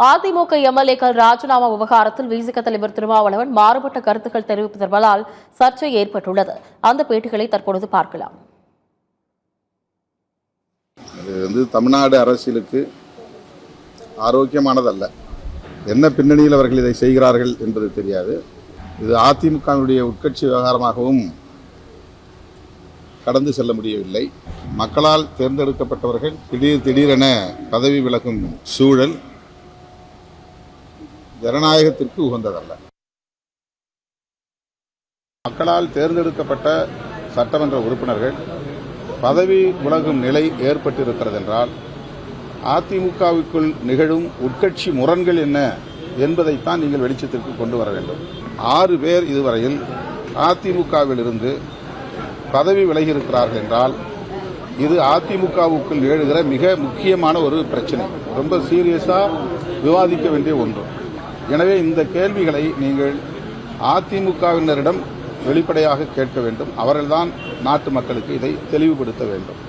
அதிமுக எம்எல்ஏக்கள் ராஜினாமா விவகாரத்தில் விசிக தலைவர் திருமாவளவன் மாறுபட்ட கருத்துக்கள் தெரிவிப்பதால் சர்ச்சை ஏற்பட்டுள்ளது. அந்த பேட்டிகளை தற்பொழுது பார்க்கலாம். இது தமிழ்நாடு அரசியலுக்கு ஆரோக்கியமானதல்ல. என்ன பின்னணியில் அவர்கள் இதை செய்கிறார்கள் என்பது தெரியாது. இது அதிமுகவுடைய உட்கட்சி விவகாரமாகவும் கடந்து செல்ல முடியவில்லை. மக்களால் தேர்ந்தெடுக்கப்பட்டவர்கள் திடீரென பதவி விலகும் சூழல் ஜனநாயகத்திற்கு உகந்ததல்ல. மக்களால் தேர்ந்தெடுக்கப்பட்ட சட்டமன்ற உறுப்பினர்கள் பதவி விலகும் நிலை ஏற்பட்டிருக்கிறது என்றால் அதிமுகவுக்குள் நிகழும் உட்கட்சி முரண்கள் என்ன என்பதைத்தான் நீங்கள் வெளிச்சத்திற்கு கொண்டு வர வேண்டும். 6 பேர் இதுவரையில் அதிமுகவில் இருந்து பதவி விலகியிருக்கிறார்கள் என்றால் இது அதிமுகவுக்குள் எழுகிற மிக முக்கியமான ஒரு பிரச்சனை, ரொம்ப சீரியஸா விவாதிக்க வேண்டிய ஒன்று. எனவே இந்த கேள்விகளை நீங்கள் அதிமுகவினரிடம் வெளிப்படையாக கேட்க வேண்டும். அவர்கள்தான் நாட்டு மக்களுக்கு இதை தெளிவுபடுத்த வேண்டும்.